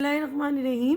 Bismillahirrahmanirrahim।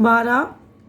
12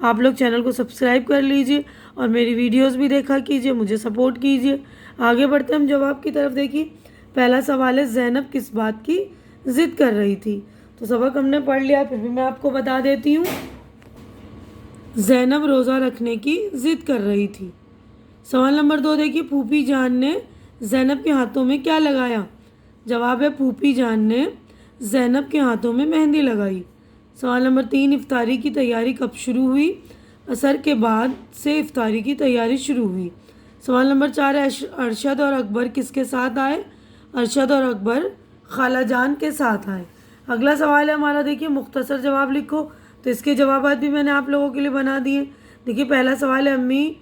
آپ لوگ چینل کو سبسکرائب کر لیجئے اور میری ویڈیوز بھی دیکھا کیجئے، مجھے سپورٹ کیجئے۔ آگے بڑھتے ہم جواب کی طرف۔ دیکھیے پہلا سوال ہے زینب کس بات کی ضد کر رہی تھی؟ تو سبق ہم نے پڑھ لیا، پھر بھی میں آپ کو بتا دیتی ہوں۔ زینب روزہ رکھنے کی ضد کر رہی تھی۔ سوال نمبر 2 دیکھیے پھوپھی جان نے زینب کے ہاتھوں میں کیا لگایا؟ جواب ہے پھوپھی جان نے زینب کے ہاتھوں میں مہندی لگائی۔ سوال نمبر 3 افطاری کی تیاری کب شروع ہوئی؟ عصر کے بعد سے افطاری کی تیاری شروع ہوئی۔ سوال نمبر 4 ارشد اور اکبر کس کے ساتھ آئے؟ ارشد اور اکبر خالہ جان کے ساتھ آئے۔ اگلا سوال ہے ہمارا، دیکھیے مختصر جواب لکھو۔ تو اس کے جوابات بھی میں نے آپ لوگوں کے لیے بنا دیے۔ دیکھیے پہلا سوال ہے امی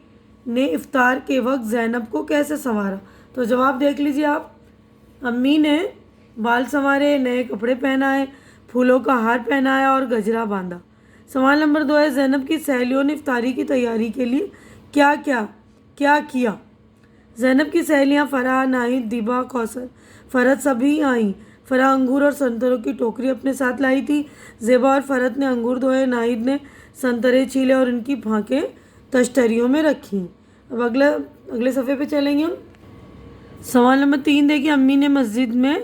نے افطار کے وقت زینب کو کیسے سنوارا؟ تو جواب دیکھ لیجیے آپ۔ امی نے بال سنوارے، نئے کپڑے پہنائے، پھولوں کا ہار پہنایا اور گجرا باندھا۔ سوال نمبر 2 ہے زینب کی سہیلیوں نے افطاری کی تیاری کے لیے کیا کیا؟ زینب کی سہیلیاں فرح، ناہید، دیبا، کوثر، فرحت سبھی آئیں۔ فرح انگور اور سنتروں کی ٹوکری اپنے ساتھ لائی تھی۔ زیبا اور فرحت نے انگور دھوئے، ناہید نے سنترے چھیلے اور ان کی پھانکیں تشتریوں میں رکھیں۔ اب اگلے صفحے پہ چلیں گے ہم۔ سوال نمبر 3 دیکھیے امی نے مسجد میں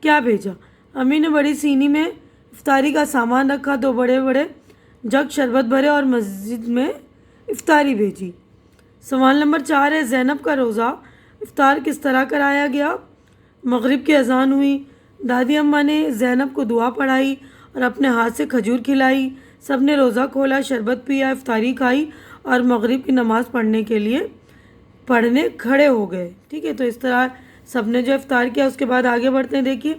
کیا بھیجا؟ امی نے بڑی سینی میں افطاری کا سامان رکھا، 2 بڑے بڑے جگ شربت بھرے اور مسجد میں افطاری بھیجی۔ سوال نمبر 4 ہے زینب کا روزہ افطار کس طرح کرایا گیا؟ مغرب کی اذان ہوئی، دادی اماں نے زینب کو دعا پڑھائی اور اپنے ہاتھ سے کھجور کھلائی، سب نے روزہ کھولا، شربت پیا، افطاری کھائی اور مغرب کی نماز پڑھنے کھڑے ہو گئے۔ ٹھیک ہے، تو اس طرح سب نے جو افطار کیا۔ اس کے بعد آگے بڑھتے ہیں۔ دیکھیے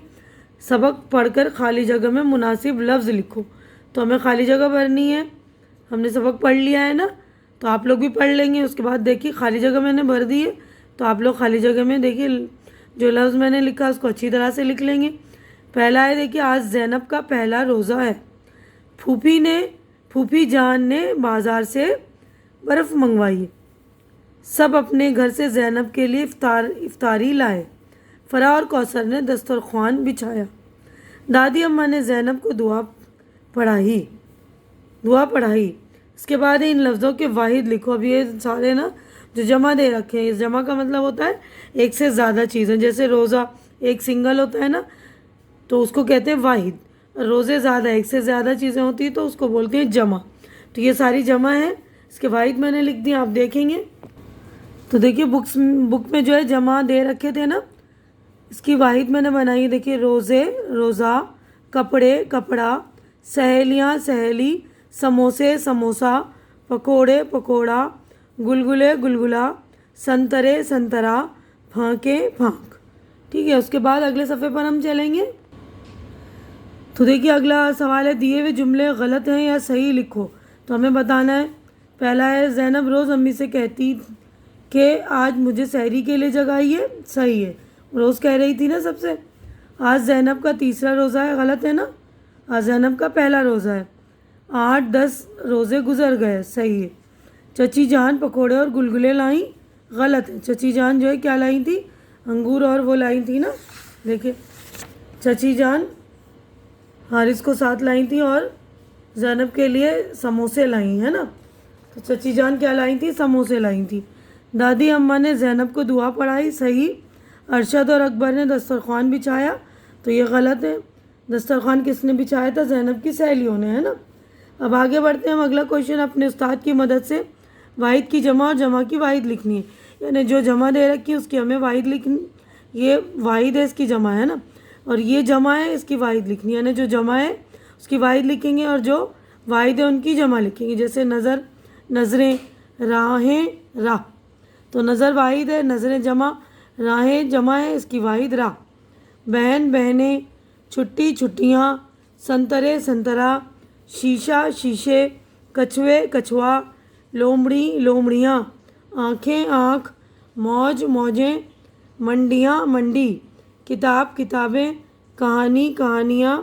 سبق پڑھ کر خالی جگہ میں مناسب لفظ لکھو۔ تو ہمیں خالی جگہ بھرنی ہے، ہم نے سبق پڑھ لیا ہے نا، تو آپ لوگ بھی پڑھ لیں گے۔ اس کے بعد دیکھیے خالی جگہ میں نے بھر دی ہے، تو آپ لوگ خالی جگہ میں دیکھیے جو لفظ میں نے لکھا اس کو اچھی طرح سے لکھ لیں گے۔ پہلا ہے دیکھیے آج زینب کا پہلا روزہ ہے۔ پھوپھی جان نے بازار سے برف منگوائی، سب اپنے گھر سے زینب کے لیے افطاری لائے۔ فرح اور کوثر نے دسترخوان بچھایا، دادی اماں نے زینب کو دعا پڑھائی۔ اس کے بعد ان لفظوں کے واحد لکھو۔ اب یہ سارے نا جو جمع دے رکھے ہیں، اس جمع کا مطلب ہوتا ہے ایک سے زیادہ چیزیں، جیسے روزہ ایک سنگل ہوتا ہے نا تو اس کو کہتے ہیں واحد، روزے زیادہ ایک سے زیادہ چیزیں ہوتی ہیں تو اس کو بولتے ہیں جمع۔ تو یہ ساری جمع ہے، اس کے واحد میں نے لکھ دیا، آپ دیکھیں گے تو دیکھیے بک میں جو ہے جمع دے رکھے تھے نا، اس کی واحد میں نے بنائی۔ دیکھیے روزے روزہ، کپڑے کپڑا، سہیلیاں سہیلی، سموسے سموسا، پکوڑے پکوڑا، گلگلے گلگلا، سنترے سنترا، پھانکے پھانک۔ ٹھیک ہے، اس کے بعد اگلے صفحے پر ہم چلیں گے۔ تو دیکھیے اگلا سوال ہے دیے ہوئے جملے غلط ہیں یا صحیح لکھو۔ تو ہمیں بتانا ہے۔ پہلا ہے زینب روز امی سے کہتی کہ آج مجھے سحری کے لیے جگائیے، صحیح ہے، روز کہہ رہی تھی نا سب سے۔ آج زینب کا تیسرا روزہ ہے، غلط ہے نا، آج زینب کا پہلا روزہ ہے۔ 8-10 روزے گزر گئے، صحیح ہے۔ چچی جان پکوڑے اور گلگلے لائیں، غلط ہے۔ چچی جان جو ہے کیا لائی تھی؟ انگور اور وہ لائی تھی نا، دیکھیں چچی جان حارث کو ساتھ لائی تھی اور زینب کے لیے سموسے لائی ہے نا، تو چچی جان کیا لائی تھی؟ سموسے لائی تھی۔ دادی اماں نے زینب کو دعا پڑھائی، صحیح۔ ارشد اور اکبر نے دسترخوان بچھایا، تو یہ غلط ہے۔ دسترخوان کس نے بچھایا تھا؟ زینب کی سہیلیوں نے، ہے نا۔ اب آگے بڑھتے ہیں ہم۔ اگلا کویشچن اپنے استاد کی مدد سے واحد کی جمع اور جمع کی واحد لکھنی ہے، یعنی جو جمع دے رکھی ہے اس کی ہمیں واحد لکھنی، یہ واحد ہے اس کی جمع ہے نا، اور یہ جمع ہے اس کی واحد لکھنی ہے، یعنی جو جمع ہے اس کی واحد لکھیں گے اور جو واحد ہے ان کی جمع لکھیں گے۔ جیسے نظر نظریں، راہیں راہ، تو نظر واحد ہے، نظریں جمع، راہیں جمع ہے، اس کی واحد راہ۔ بہن بہنیں، چھٹی چھٹیاں، سنترے سنترا، شیشہ شیشے، کچھوے کچھوا، لومڑی لومڑیاں، آنکھیں آنکھ، موج موجیں، منڈیاں منڈی، کتاب کتابیں، کہانی کہانیاں،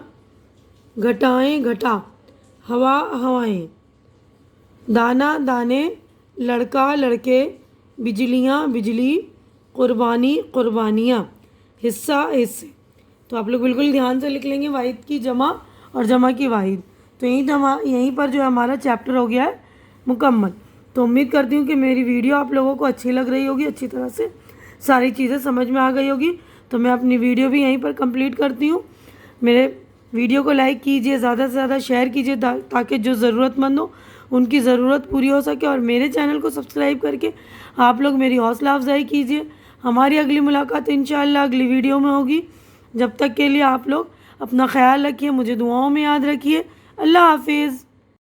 گھٹائیں گھٹا، ہوا ہوائیں، دانا دانے، لڑکا لڑکے، بجلیاں بجلی، قربانی قربانیاں، حصہ حصے۔ تو آپ لوگ بالکل دھیان سے لکھ لیں گے واحد کی جمع اور جمع کی واحد. تو یہیں پر جو ہے ہمارا چیپٹر ہو گیا ہے مکمل. تو امید کرتی ہوں کہ میری ویڈیو آپ لوگوں کو اچھی لگ رہی ہوگی, اچھی طرح سے ساری چیزیں سمجھ میں آ گئی ہوگی. تو میں اپنی ویڈیو بھی یہیں پر کمپلیٹ کرتی ہوں. میرے ویڈیو کو لائک کیجئے, زیادہ سے زیادہ شیئر کیجئے تاکہ جو ضرورت مند ہو ان کی ضرورت پوری ہو سکے, اور میرے چینل کو سبسکرائب کر کے آپ لوگ میری حوصلہ افزائی کیجئے. ہماری اگلی ملاقات انشاءاللہ اگلی ویڈیو میں ہوگی. جب تک کے لیے آپ لوگ اپنا خیال رکھیے, مجھے دعاؤں میں یاد رکھیے. اللہ حافظ.